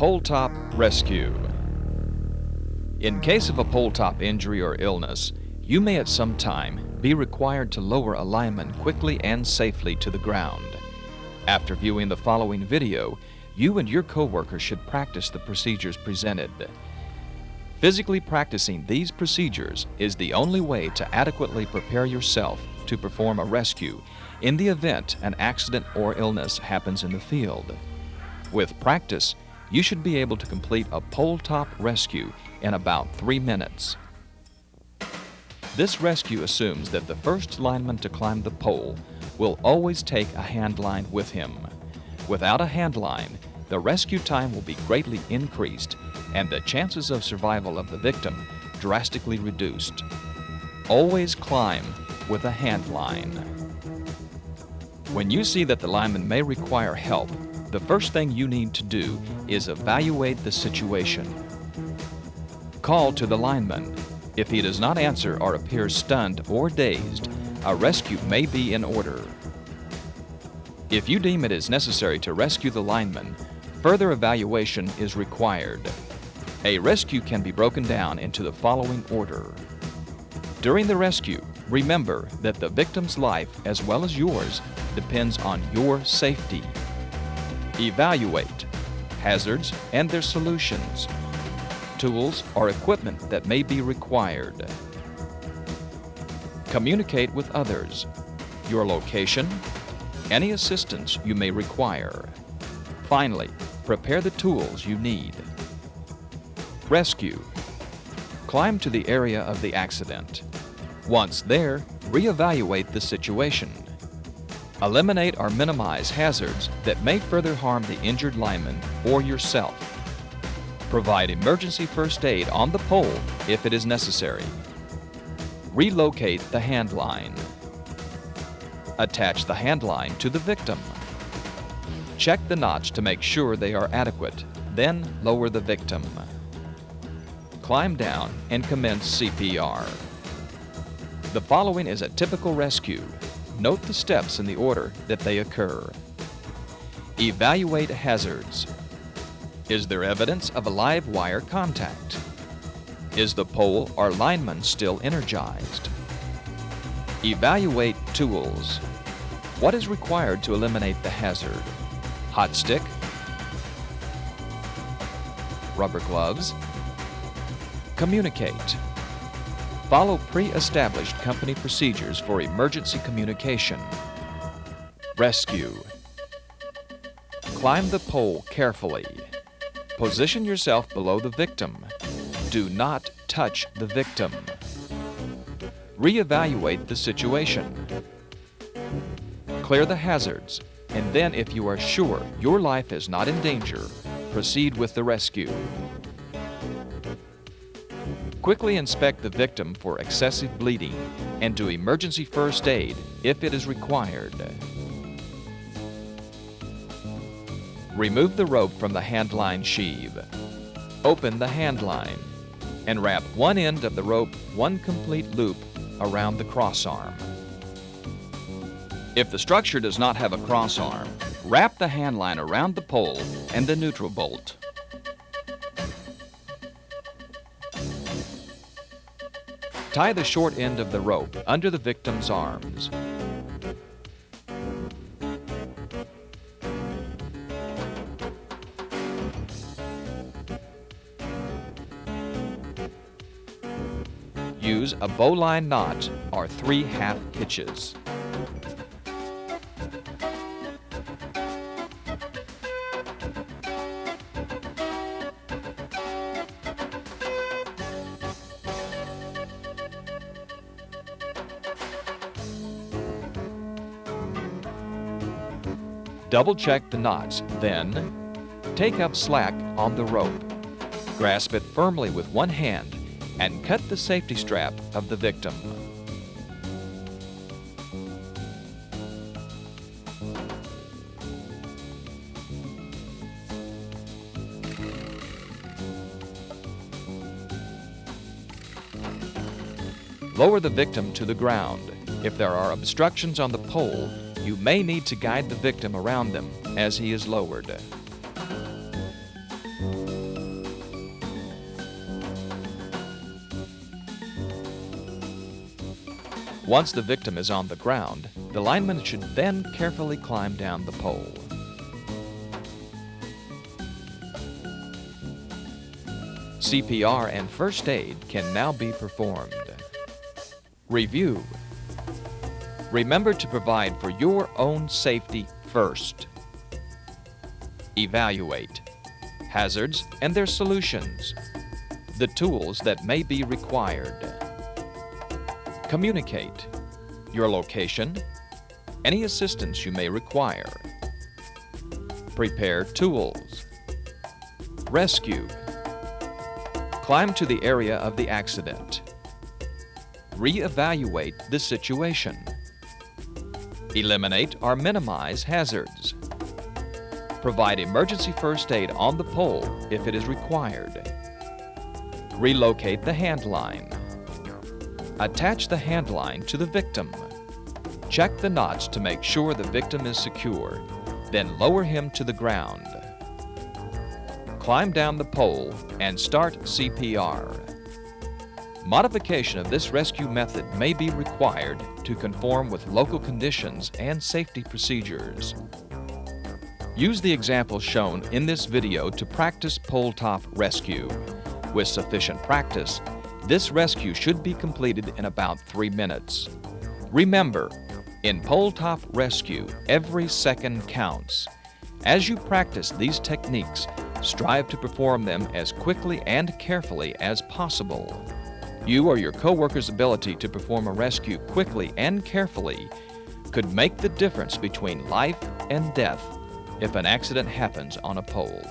Pole top rescue. In case of a pole top injury or illness, you may at some time be required to lower a lineman quickly and safely to the ground. After viewing the following video, you and your coworker should practice the procedures presented. Physically practicing these procedures is the only way to adequately prepare yourself to perform a rescue in the event an accident or illness happens in the field. With practice, you should be able to complete a pole top rescue in about 3 minutes. This rescue assumes that the first lineman to climb the pole will always take a hand line with him. Without a hand line, the rescue time will be greatly increased and the chances of survival of the victim drastically reduced. Always climb with a hand line. When you see that the lineman may require help, the first thing you need to do is evaluate the situation. Call to the lineman. If he does not answer or appears stunned or dazed, a rescue may be in order. If you deem it is necessary to rescue the lineman, further evaluation is required. A rescue can be broken down into the following order. During the rescue, remember that the victim's life as well as yours depends on your safety. Evaluate hazards and their solutions, tools or equipment that may be required. Communicate with others, your location, any assistance you may require. Finally, prepare the tools you need. Rescue. Climb to the area of the accident. Once there, reevaluate the situation. Eliminate or minimize hazards that may further harm the injured lineman or yourself. Provide emergency first aid on the pole if it is necessary. Relocate the hand line. Attach the hand line to the victim. Check the knots to make sure they are adequate, then lower the victim. Climb down and commence CPR. The following is a typical rescue. Note the steps in the order that they occur. Evaluate hazards. Is there evidence of a live wire contact? Is the pole or lineman still energized? Evaluate tools. What is required to eliminate the hazard? Hot stick, rubber gloves. Communicate. Follow pre-established company procedures for emergency communication. Rescue. Climb the pole carefully. Position yourself below the victim. Do not touch the victim. Reevaluate the situation. Clear the hazards, and then if you are sure your life is not in danger, proceed with the rescue. Quickly inspect the victim for excessive bleeding and do emergency first aid if it is required. Remove the rope from the hand line sheave. Open the hand line and wrap one end of the rope one complete loop around the crossarm. If the structure does not have a crossarm, wrap the hand line around the pole and the neutral bolt. Tie the short end of the rope under the victim's arms. Use a bowline knot or 3 half hitches. Double-check the knots, then take up slack on the rope. Grasp it firmly with one hand and cut the safety strap of the victim. Lower the victim to the ground. If there are obstructions on the pole, you may need to guide the victim around them as he is lowered. Once the victim is on the ground, the lineman should then carefully climb down the pole. CPR and first aid can now be performed. Review. Remember to provide for your own safety first. Evaluate. Hazards and their solutions. The tools that may be required. Communicate. Your location. Any assistance you may require. Prepare tools. Rescue. Climb to the area of the accident. Re-evaluate the situation. Eliminate or minimize hazards. Provide emergency first aid on the pole if it is required. Relocate the hand line. Attach the hand line to the victim. Check the knots to make sure the victim is secure, then lower him to the ground. Climb down the pole and start CPR. Modification of this rescue method may be required to conform with local conditions and safety procedures. Use the examples shown in this video to practice pole top rescue. With sufficient practice, this rescue should be completed in about 3 minutes. Remember, in pole top rescue, every second counts. As you practice these techniques, strive to perform them as quickly and carefully as possible. You or your coworker's ability to perform a rescue quickly and carefully could make the difference between life and death if an accident happens on a pole.